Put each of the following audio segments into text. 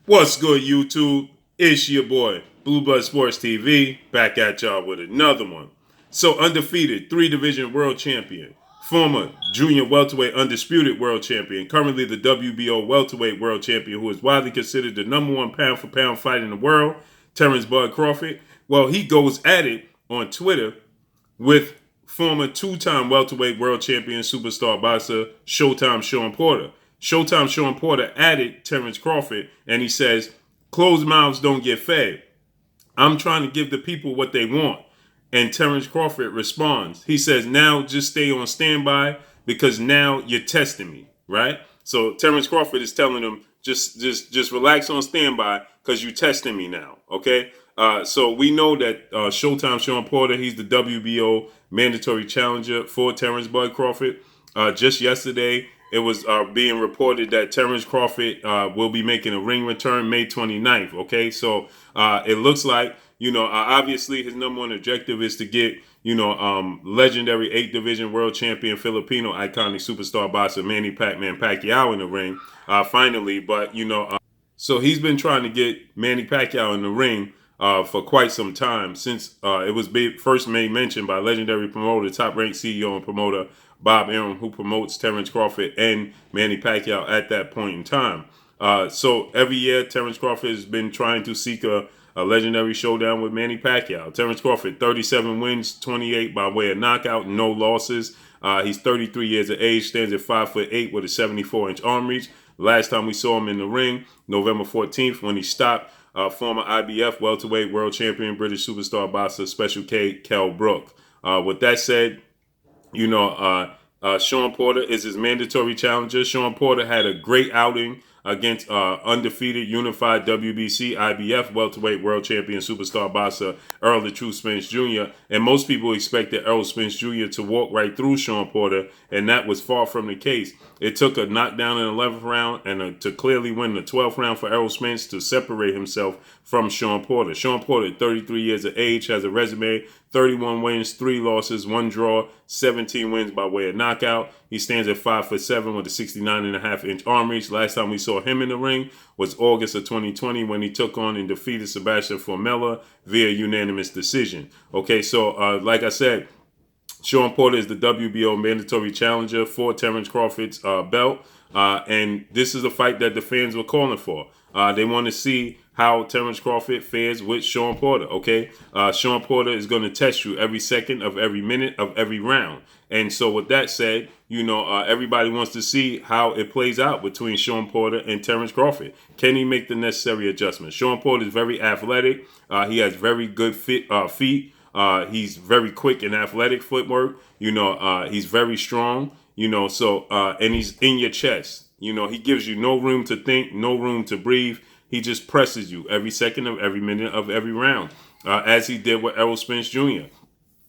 What's good, YouTube? It's your boy, Blue Blood Sports TV, back at y'all with another one. So, undefeated, three-division world champion, former junior welterweight undisputed world champion, currently the WBO welterweight world champion, who is widely considered the number one pound-for-pound fight in the world, Terence Crawford. Well, he goes at it on Twitter with former two-time welterweight world champion superstar boxer Showtime Shawn Porter. Showtime Shawn Porter added Terence Crawford, and he says, "Closed mouths don't get fed. I'm trying to give the people what they want." And Terence Crawford responds. He says, "Now just stay on standby because now you're testing me," right? So Terence Crawford is telling him, just relax on standby because you're testing me now, okay? So we know that Showtime Shawn Porter, he's the WBO mandatory challenger for Terence Bud Crawford. Just yesterday, it was being reported that Terence Crawford will be making a ring return May 29th. Okay, so it looks like, obviously his number one objective is to get, legendary 8th division world champion Filipino iconic superstar boxer Manny Pac-Man Pacquiao in the ring finally. But, so he's been trying to get Manny Pacquiao in the ring for quite some time since it was first made mention by legendary promoter, top-ranked CEO and promoter Bob Arum, who promotes Terence Crawford and Manny Pacquiao at that point in time. So every year, Terence Crawford has been trying to seek a legendary showdown with Manny Pacquiao. Terence Crawford, 37 wins, 28 by way of knockout, no losses. He's 33 years of age, stands at 5'8" with a 74-inch arm reach. Last time we saw him in the ring, November 14th, when he stopped former IBF welterweight world champion, British superstar boxer Special K, Kell Brook. With that said, Shawn Porter is his mandatory challenger. Shawn Porter had a great outing against undefeated unified WBC IBF welterweight world champion superstar boxer Errol the True Spence Jr. And most people expected Errol Spence Jr. to walk right through Shawn Porter, and that was far from the case. It took a knockdown in the 11th round and to clearly win the 12th round for Errol Spence to separate himself from Shawn Porter. Shawn Porter, 33 years of age, has a resume, 31 wins, 3 losses, 1 draw, 17 wins by way of knockout. He stands at 5'7" with a 69.5-inch arm reach. Last time we saw him in the ring was August of 2020 when he took on and defeated Sebastian Formella via unanimous decision. Okay, so like I said, Shawn Porter is the WBO mandatory challenger for Terence Crawford's belt. And this is a fight that the fans were calling for. They want to see how Terence Crawford fares with Shawn Porter, okay? Shawn Porter is going to test you every second of every minute of every round. And so with that said, everybody wants to see how it plays out between Shawn Porter and Terence Crawford. Can he make the necessary adjustments? Shawn Porter is very athletic. He has very good feet. He's very quick and athletic footwork. He's very strong. And he's in your chest. He gives you no room to think, no room to breathe. He just presses you every second of every minute of every round, as he did with Errol Spence Jr.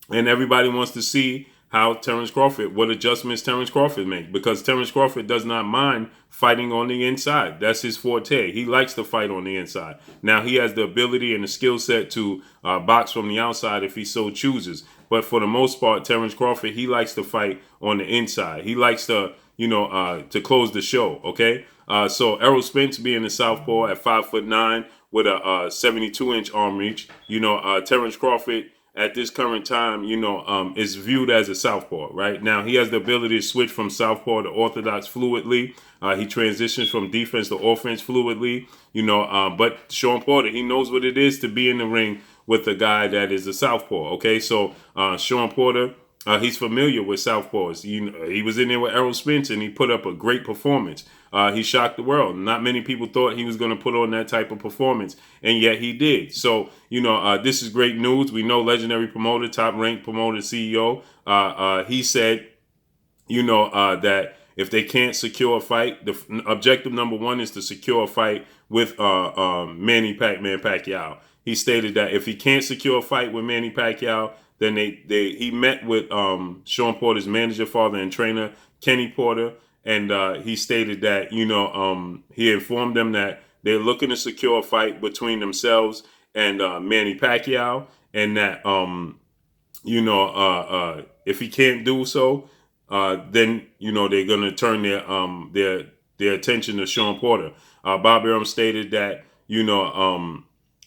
And everybody wants to see what adjustments Terence Crawford make, because Terence Crawford does not mind fighting on the inside. That's his forte. He likes to fight on the inside. Now, he has the ability and the skill set to box from the outside if he so chooses. But for the most part, Terence Crawford, he likes to fight on the inside. He likes to, to close the show, okay? So Errol Spence being a southpaw at 5'9" with a 72-inch arm reach, Terence Crawford at this current time, is viewed as a southpaw, right? Now, he has the ability to switch from southpaw to orthodox fluidly. He transitions from defense to offense fluidly, but Shawn Porter, he knows what it is to be in the ring with a guy that is a southpaw, okay? So Shawn Porter, he's familiar with southpaws. He was in there with Errol Spence, and he put up a great performance. He shocked the world. Not many people thought he was going to put on that type of performance, and yet he did. So, this is great news. We know legendary promoter, top-ranked promoter, CEO. He said, that if they can't secure a fight, the objective number one is to secure a fight with Manny Pac-Man Pacquiao. He stated that if he can't secure a fight with Manny Pacquiao, then he met with Shawn Porter's manager, father, and trainer, Kenny Porter, and he stated that, he informed them that they're looking to secure a fight between themselves and Manny Pacquiao, and that, if he can't do so, then, they're going to turn their their attention to Shawn Porter. Bob Arum stated that,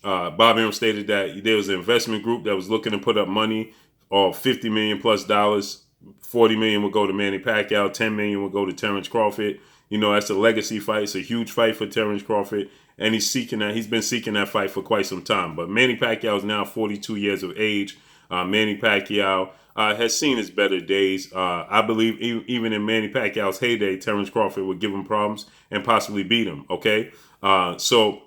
Bob Arum stated that there was an investment group that was looking to put up money of $50 million plus dollars. 40 million would go to Manny Pacquiao, 10 million would go to Terence Crawford. That's a legacy fight. It's a huge fight for Terence Crawford, and he's been seeking that fight for quite some time. But Manny Pacquiao is now 42 years of age. Manny Pacquiao has seen his better days. I believe even in Manny Pacquiao's heyday, Terence Crawford would give him problems and possibly beat him. Okay, so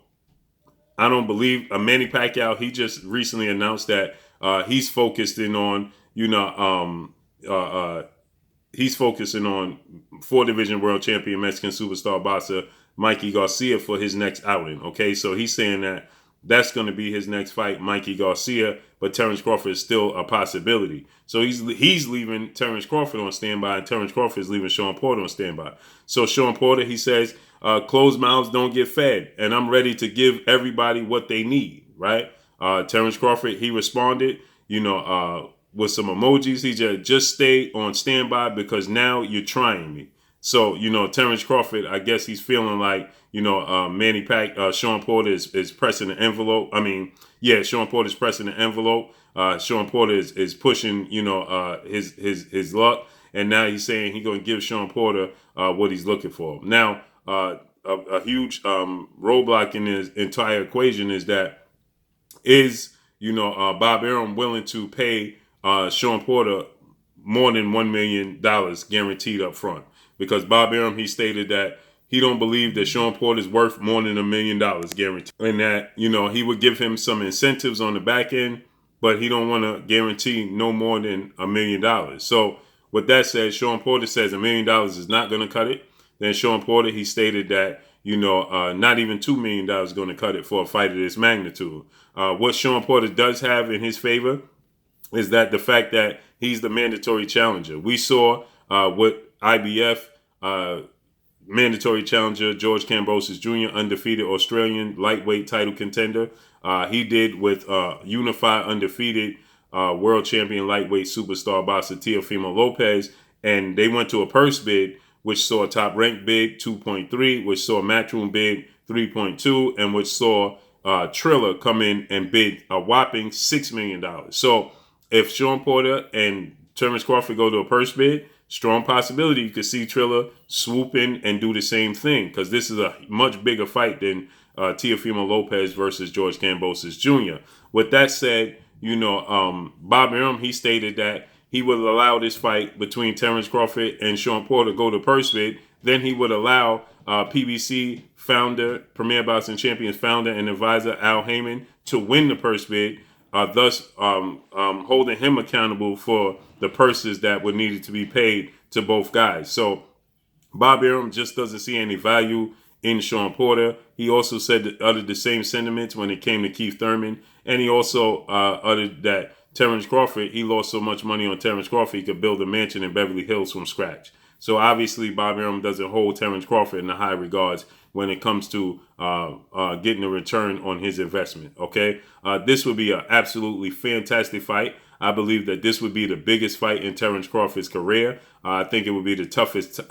I don't believe Manny Pacquiao. He just recently announced that he's focusing on he's focusing on 4-division world champion Mexican superstar boxer Mikey Garcia for his next outing. Okay, so he's saying that that's going to be his next fight, Mikey Garcia, but Terence Crawford is still a possibility. So he's leaving Terence Crawford on standby, and Terence Crawford is leaving Shawn Porter on standby. So Shawn Porter, he says, closed mouths don't get fed, and I'm ready to give everybody what they need, right? Terence Crawford, he responded, with some emojis. He just stay on standby because now you're trying me. So, Terence Crawford, I guess he's feeling like, Shawn Porter is pressing the envelope. Shawn Porter's pressing the envelope. Shawn Porter is pushing, his luck. And now he's saying he's going to give Shawn Porter what he's looking for. Now, a huge roadblock in his entire equation is that Bob Arum willing to pay Shawn Porter more than $1 million guaranteed up front, because Bob Arum, he stated that he don't believe that Shawn Porter is worth more than $1 million guaranteed, and that he would give him some incentives on the back end, but he don't want to guarantee no more than $1 million. So with that said, Shawn Porter says $1 million is not going to cut it. Then Shawn Porter, he stated that not even $2 million is going to cut it for a fight of this magnitude. What Shawn Porter does have in his favor is that the fact that he's the mandatory challenger. We saw what IBF mandatory challenger George Kambosos Jr., undefeated Australian lightweight title contender, he did with unified undefeated world champion lightweight superstar boxer Teofimo Lopez, and they went to a purse bid, which saw a top ranked bid 2.3, which saw a matchroom bid 3.2, and which saw Triller come in and bid a whopping $6 million. So if Shawn Porter and Terence Crawford go to a purse bid, strong possibility you could see Triller swoop in and do the same thing, because this is a much bigger fight than Teofimo Lopez versus George Kambosos Jr. With that said, Bob Arum, he stated that he would allow this fight between Terence Crawford and Shawn Porter go to purse bid. Then he would allow PBC founder, Premier Boxing Champions founder and advisor Al Heyman to win the purse bid, thus holding him accountable for the purses that were needed to be paid to both guys. So Bob Arum just doesn't see any value in Shawn Porter. He also uttered the same sentiments when it came to Keith Thurman, and he also uttered that Terence Crawford, he lost so much money on Terence Crawford he could build a mansion in Beverly Hills from scratch. So obviously Bob Arum doesn't hold Terence Crawford in the high regards when it comes to getting a return on his investment. Okay, this would be an absolutely fantastic fight. I believe that this would be the biggest fight in Terence Crawford's career. I think it would be the toughest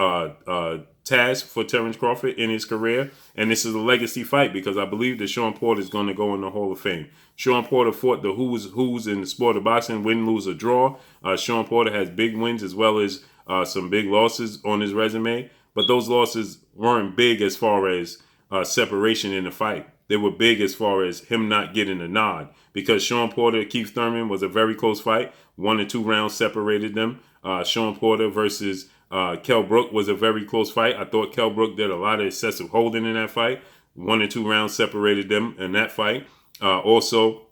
task for Terence Crawford in his career. And this is a legacy fight because I believe that Shawn Porter is going to go in the Hall of Fame. Shawn Porter fought the who's in the sport of boxing, win, lose, or draw. Shawn Porter has big wins as well as some big losses on his resume. But those losses weren't big as far as separation in the fight. They were big as far as him not getting a nod, because Shawn Porter, Keith Thurman was a very close fight. 1 and 2 rounds separated them. Shawn Porter versus Kell Brook was a very close fight. I thought Kell Brook did a lot of excessive holding in that fight. 1 and 2 rounds separated them in that fight. Also,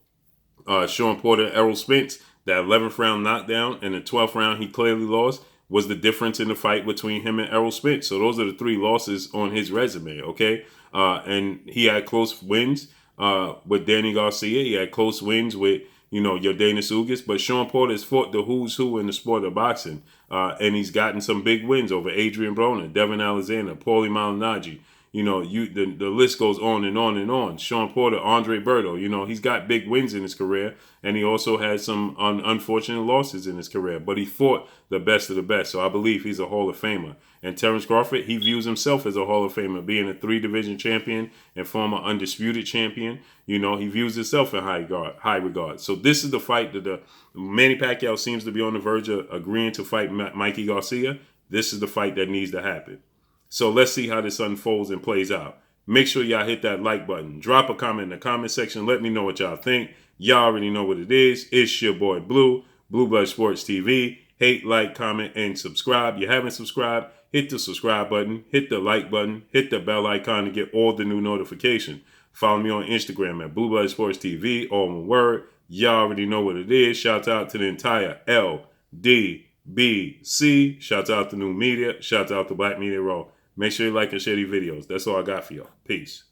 Shawn Porter, Errol Spence, that 11th round knockdown and the 12th round he clearly lost was the difference in the fight between him and Errol Spence. So those are the 3 losses on his resume, okay? And he had close wins with Danny Garcia. He had close wins with, Yordenis Ugas. But Shawn Porter has fought the who's who in the sport of boxing. And he's gotten some big wins over Adrian Broner, Devin Alexander, Paulie Malignaggi. the list goes on and on and on. Shawn Porter, Andre Berto, he's got big wins in his career, and he also had some unfortunate losses in his career, but he fought the best of the best. So I believe he's a Hall of Famer. And Terence Crawford, he views himself as a Hall of Famer, being a 3-division champion and former undisputed champion. He views himself in high regard. So this is the fight that Manny Pacquiao seems to be on the verge of agreeing to fight Mikey Garcia. This is the fight that needs to happen. So let's see how this unfolds and plays out. Make sure y'all hit that like button. Drop a comment in the comment section. Let me know what y'all think. Y'all already know what it is. It's your boy Blue, Blue Blood Sports TV. Hate, like, comment, and subscribe. You haven't subscribed, hit the subscribe button, hit the like button, hit the bell icon to get all the new notifications. Follow me on Instagram at Blue Blood Sports TV, all one word. Y'all already know what it is. Shout out to the entire LDBC. Shout out to New Media. Shout out to Black Media Raw. Make sure you like and share these videos. That's all I got for y'all. Peace.